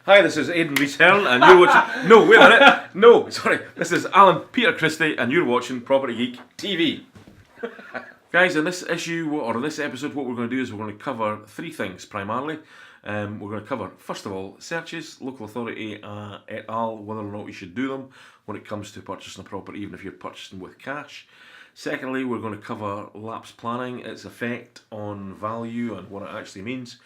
Hi, this is Aidan Rees-Hearn, and you're watching... No, wait a minute. No, sorry. This is Alan Peter Christie, and you're watching Property Geek TV. Guys, in this issue, or in this episode, what we're going to do is we're going to cover three things, primarily. We're going to cover, first of all, searches, local authority et al., whether or not you should do them when it comes to purchasing a property, even if you're purchasing with cash. Secondly, we're going to cover lapse planning, its effect on value and what it actually means.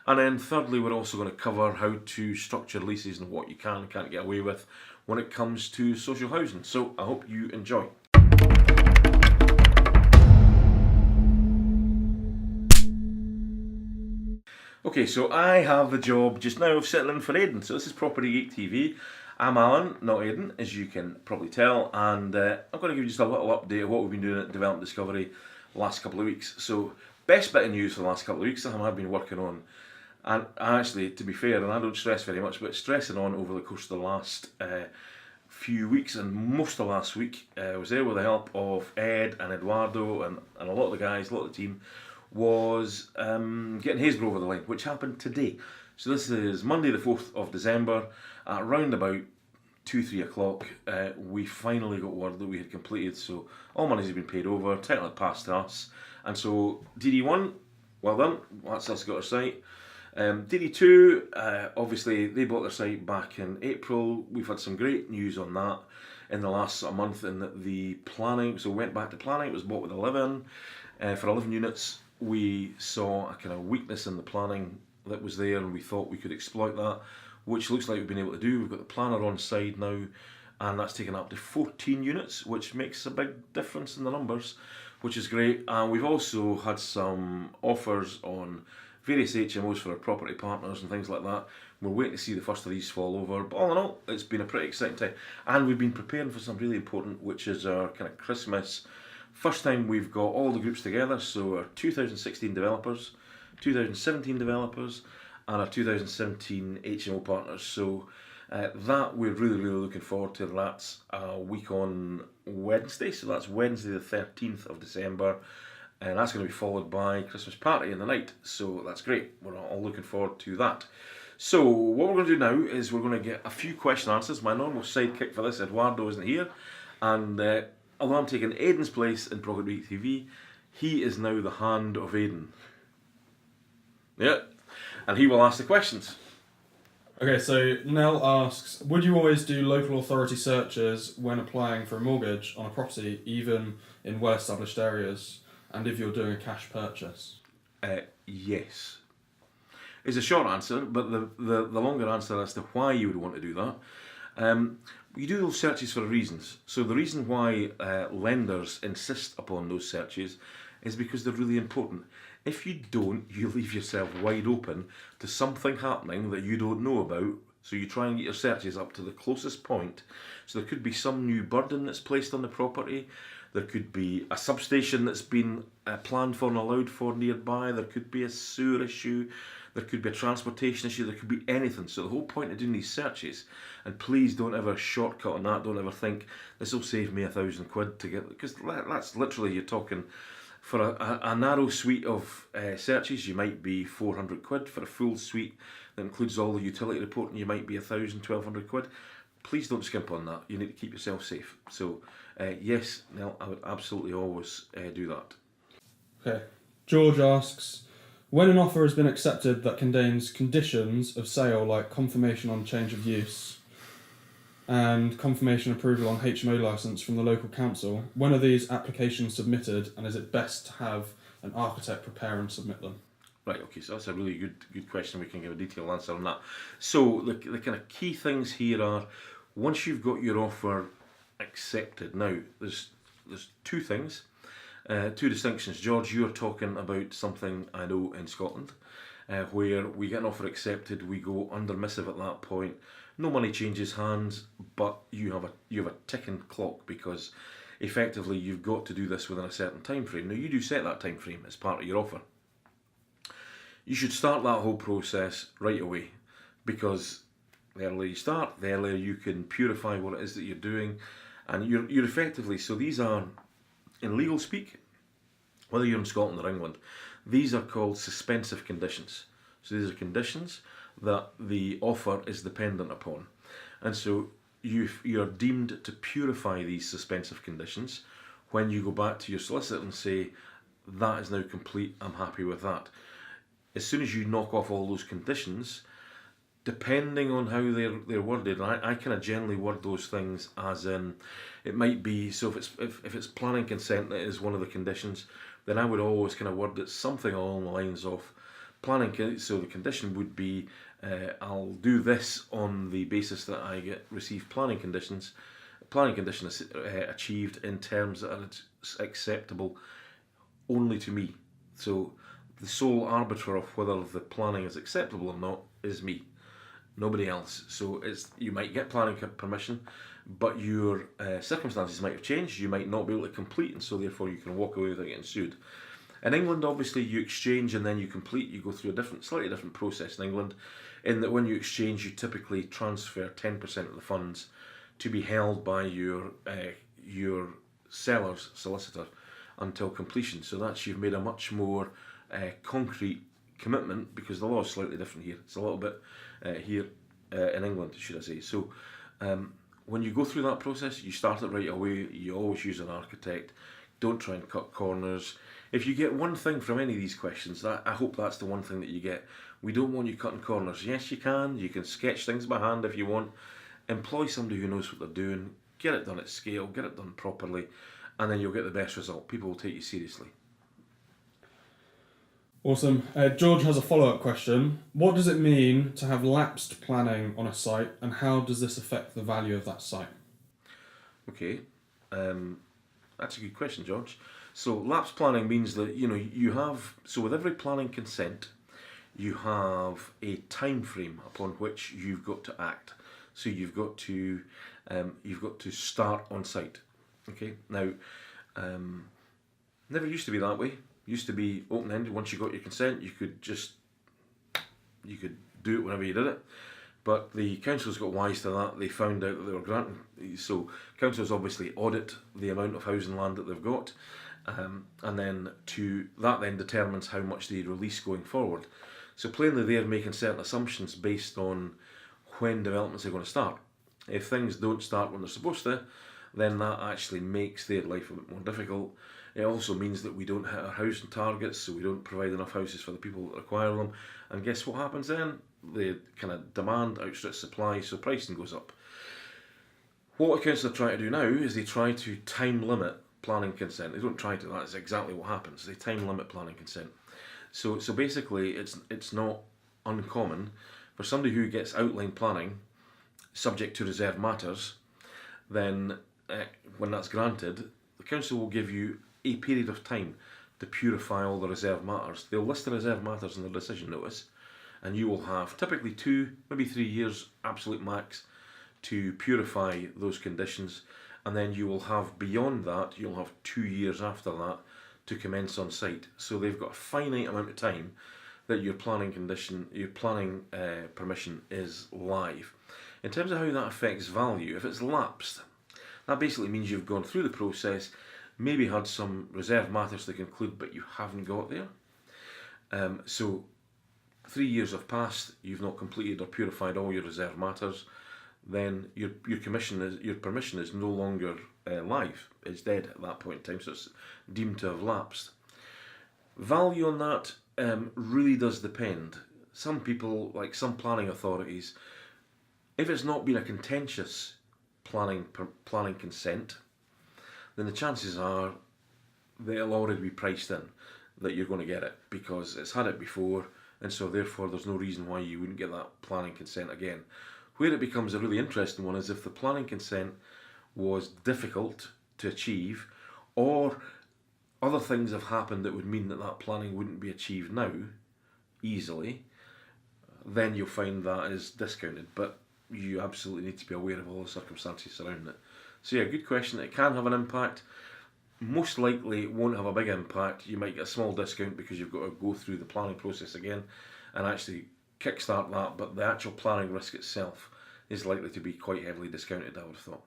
And then thirdly, we're also going to cover how to structure leases and what you can and can't get away with when it comes to social housing. So I hope you enjoy. Okay, so I have the job just now of sitting in for Aidan. So this is Property Geek TV. I'm Alan, not Aidan, as you can probably tell, and I'm going to give you just a little update of what we've been doing at Development Discovery the last couple of weeks. So, best bit of news for the last couple of weeks that I've been working on, and actually, to be fair, and I don't stress very much, but stressing on over the course of the last few weeks, and most of last week, I was there with the help of Ed and Eduardo and a lot of the guys, a lot of the team, was getting Haysborough over the line, which happened today. So this is Monday the 4th of December, at around about 2-3 o'clock, we finally got word that we had completed, so all monies had been paid over, title had passed to us, and so DD1, well done, that's us got our site. DD2, obviously they bought their site back in April. We've had some great news on that in the last month, in that the planning, so went back to planning, it was bought with 11, for 11 units. We saw a kind of weakness in the planning that was there, and we thought we could exploit that, which looks like we've been able to do. We've got the planner on side now, and that's taken up to 14 units, which makes a big difference in the numbers, which is great. And we've also had some offers on various HMOs for our property partners and things like that. We're waiting to see the first of these fall over, but all in all, it's been a pretty exciting time. And we've been preparing for something really important, which is our kind of Christmas. First time we've got all the groups together, so our 2016 developers, 2017 developers, and our 2017 HMO partners. So that we're really looking forward to. That's a week on Wednesday, so that's Wednesday the 13th of December, and that's going to be followed by Christmas party in the night, so that's great. We're all looking forward to that. So what we're going to do now is we're going to get a few question answers. My normal sidekick for this, Eduardo, isn't here, and although I'm taking Aidan's place in Property Geek TV, he is now the hand of Aidan. Yeah, and he will ask the questions. Okay, so Nell asks, would you always do local authority searches when applying for a mortgage on a property, even in well-established areas, and if you're doing a cash purchase? Yes. It's a short answer, but the longer answer as to why you would want to do that. You do those searches for reasons. So the reason why lenders insist upon those searches is because they're really important. If you don't, you leave yourself wide open to something happening that you don't know about, so you try and get your searches up to the closest point. So there could be some new burden that's placed on the property, there could be a substation that's been planned for and allowed for nearby, there could be a sewer issue, there could be a transportation issue, there could be anything. So the whole point of doing these searches, and please don't ever shortcut on that, don't ever think this will save me £1,000 to get, because that's literally, you're talking, for a narrow suite of searches, you might be £400. For a full suite that includes all the utility reporting, you might be £1,000, £1,200. Please don't skimp on that. You need to keep yourself safe. So yes, Nell, I would absolutely always do that. Okay. George asks, when an offer has been accepted that contains conditions of sale like confirmation on change of use and confirmation approval on HMO licence from the local council, when are these applications submitted, and is it best to have an architect prepare and submit them? Right, okay, so that's a really good question. We can give a detailed answer on that. So the kind of key things here are, once you've got your offer accepted, now there's two things, two distinctions. George, you're talking about something I know in Scotland, where we get an offer accepted, we go under missive at that point, no money changes hands, but you have a ticking clock, because effectively you've got to do this within a certain time frame. Now you do set that time frame as part of your offer. You should start that whole process right away, because the earlier you start, the earlier you can purify what it is that you're doing, and you're effectively, so these are, in legal speak, whether you're in Scotland or England, these are called suspensive conditions. So these are conditions that the offer is dependent upon. And so you're deemed to purify these suspensive conditions when you go back to your solicitor and say, that is now complete, I'm happy with that. As soon as you knock off all those conditions, depending on how they're worded, I kind of generally word those things as in, it might be, so if it's planning consent that is one of the conditions, then I would always kind of word it something along the lines of so the condition would be, I'll do this on the basis that I receive planning condition is achieved in terms that are acceptable only to me. So the sole arbiter of whether the planning is acceptable or not is me, nobody else. So you might get planning permission, but your circumstances might have changed. You might not be able to complete, and so therefore you can walk away without getting sued. In England, obviously, you exchange and then you complete. You go through a slightly different process in England, in that when you exchange, you typically transfer 10% of the funds to be held by your seller's solicitor until completion. So you've made a much more concrete commitment, because the law is slightly different here. It's a little bit here in England, should I say. So when you go through that process, you start it right away. You always use an architect. Don't try and cut corners. If you get one thing from any of these questions, I hope that's the one thing that you get. We don't want you cutting corners. Yes, you can sketch things by hand if you want. Employ somebody who knows what they're doing. Get it done at scale, get it done properly, and then you'll get the best result. People will take you seriously. Awesome. George has a follow-up question. What does it mean to have lapsed planning on a site, and how does this affect the value of that site? Okay, that's a good question, George. So lapsed planning means that you have, so with every planning consent, you have a time frame upon which you've got to act. So you've got to start on site. Okay, now never used to be that way. Used to be open-ended. Once you got your consent, you could do it whenever you did it. But the councils got wise to that. They found out that they were granting. So councils obviously audit the amount of housing land that they've got, and then that then determines how much they release going forward. So plainly, they're making certain assumptions based on when developments are going to start. If things don't start when they're supposed to, then that actually makes their life a bit more difficult. It also means that we don't hit our housing targets, so we don't provide enough houses for the people that require them. And guess what happens then? The kind of demand outstrips supply, so pricing goes up. What councils are trying to do now is they try to time limit planning consent. They don't try to, that's exactly what happens. They time limit planning consent. So basically, it's not uncommon for somebody who gets outline planning subject to reserve matters. Then when that's granted, the council will give you a period of time to purify all the reserve matters. They'll list the reserve matters in the decision notice, and you will have typically 2, maybe 3 years, absolute max, to purify those conditions. And then you will have, beyond that, you'll have 2 years after that to commence on site. So they've got a finite amount of time that your planning permission is live. In terms of how that affects value, if it's lapsed, that basically means you've gone through the process, maybe had some reserve matters to conclude, but you haven't got there. So 3 years have passed, you've not completed or purified all your reserve matters, then your permission is no longer live. It's dead at that point in time, so it's deemed to have lapsed. Value on that really does depend. Some people, like some planning authorities, if it's not been a contentious planning consent, then the chances are that it'll already be priced in that you're going to get it, because it's had it before, and so therefore there's no reason why you wouldn't get that planning consent again. Where it becomes a really interesting one is if the planning consent was difficult to achieve, or other things have happened that would mean that planning wouldn't be achieved now easily, then you'll find that is discounted. But you absolutely need to be aware of all the circumstances surrounding it. So yeah, good question. It can have an impact. Most likely it won't have a big impact. You might get a small discount because you've got to go through the planning process again and actually kickstart that, but the actual planning risk itself is likely to be quite heavily discounted, I would have thought.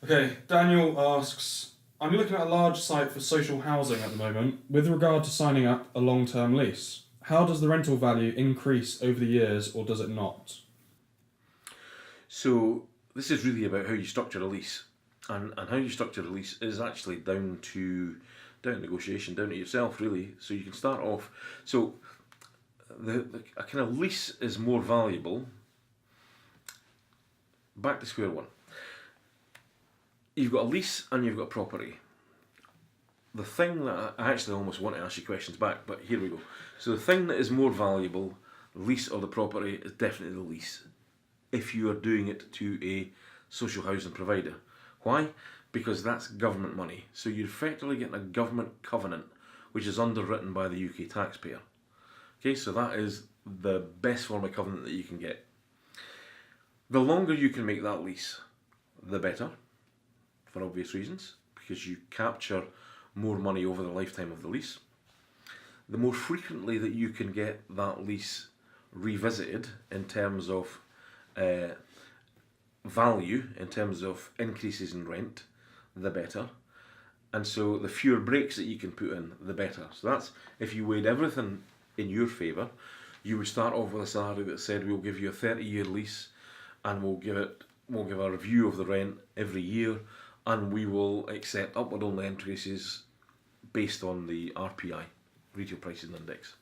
Okay, Daniel asks, I'm looking at a large site for social housing at the moment with regard to signing up a long-term lease. how does the rental value increase over the years, or does it not? So this is really about how you structure a lease, and how you structure a lease is actually down to negotiation, down to yourself really. So you can start off. So a kind of lease is more valuable. Back to square one. You've got a lease and you've got a property. The thing that I actually almost want to ask you questions back, but here we go. So the thing that is more valuable, the lease or the property, is definitely the lease, if you are doing it to a social housing provider. Why? Because that's government money. So you're effectively getting a government covenant, which is underwritten by the UK taxpayer. Okay, so that is the best form of covenant that you can get. The longer you can make that lease, the better, for obvious reasons, because you capture more money over the lifetime of the lease. The more frequently that you can get that lease revisited in terms of value, in terms of increases in rent, the better. And so the fewer breaks that you can put in, the better. So that's, if you weighed everything in your favour, you would start off with a scenario that said we'll give you a 30-year lease, and we'll give a review of the rent every year, and we will accept upward only increases based on the RPI, Retail Prices Index.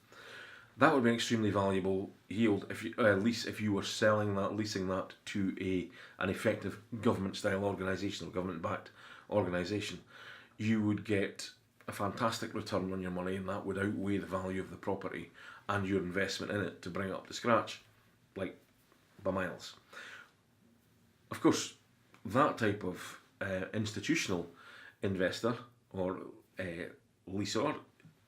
That would be an extremely valuable yield lease if you were leasing that to an effective government-style organisation or government-backed organisation. You would get a fantastic return on your money, and that would outweigh the value of the property and your investment in it to bring it up to scratch, like by miles. Of course, that type of institutional investor or leaseor,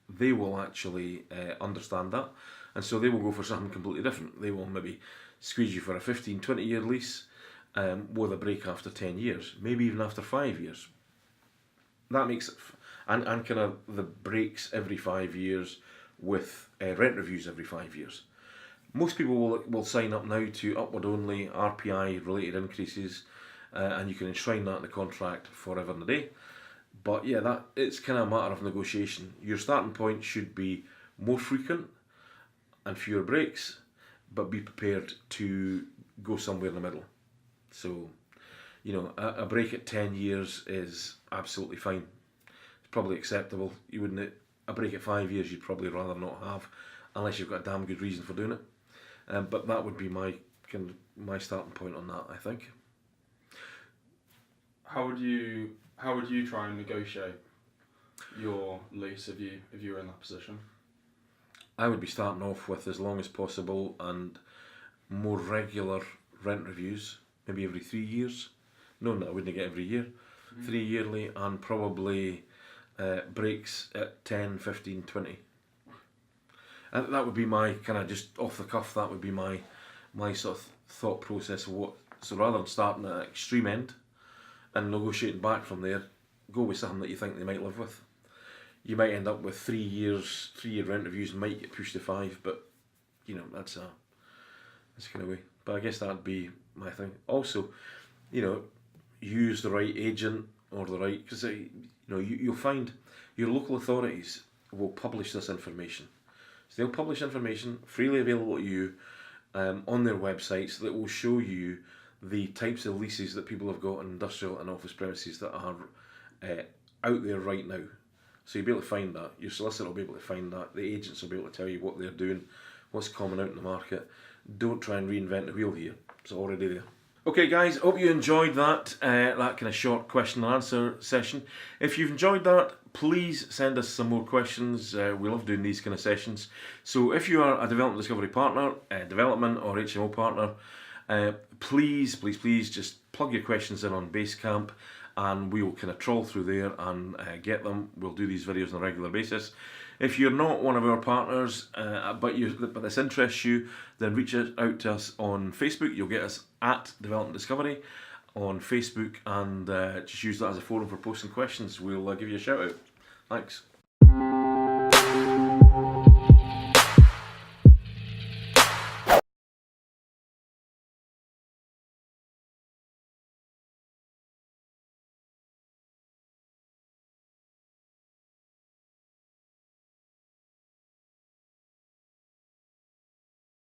they will actually understand that, and so they will go for something completely different. They will maybe squeeze you for a 15-20 year lease with a break after 10 years, maybe even after 5 years. That makes it, and kind of the breaks every 5 years with rent reviews every 5 years. Most people will sign up now to upward only RPI related increases, and you can enshrine that in the contract forever and a day. But yeah, it's kind of a matter of negotiation. Your starting point should be more frequent and fewer breaks, but be prepared to go somewhere in the middle. So, a break at 10 years is absolutely fine. It's probably acceptable. You wouldn't. A break at 5 years, you'd probably rather not have, unless you've got a damn good reason for doing it. But that would be my starting point on that, I think. How would you try and negotiate your lease if you were in that position? I would be starting off with as long as possible and more regular rent reviews, maybe every 3 years. No, I wouldn't get every year. 3 yearly, and probably breaks at 10, 15, 20. And that would be my kind of just off the cuff, that would be my sort of thought process of what. So rather than starting at an extreme end and negotiating back from there, go with something that you think they might live with. You might end up with 3 year rent reviews, might get pushed to 5, but that's kind of way. But I guess that'd be my thing. Also, use the right agent or the right, because you'll find your local authorities will publish this information. So they'll publish information freely available to you on their websites that will show you the types of leases that people have got on industrial and office premises that are out there right now. So you'll be able to find that. Your solicitor will be able to find that. The agents will be able to tell you what they're doing, what's common out in the market. Don't try and reinvent the wheel here. It's already there. Okay guys, hope you enjoyed that kind of short question and answer session. If you've enjoyed that, please send us some more questions. We love doing these kind of sessions. So if you are a development discovery partner, development or HMO partner, please just plug your questions in on Basecamp, and we will kind of trawl through there and get them. We'll do these videos on a regular basis. If you're not one of our partners, but this interests you, then reach out to us on Facebook. You'll get us at Development Discovery on Facebook, and just use that as a forum for posting questions. We'll give you a shout out. Thanks.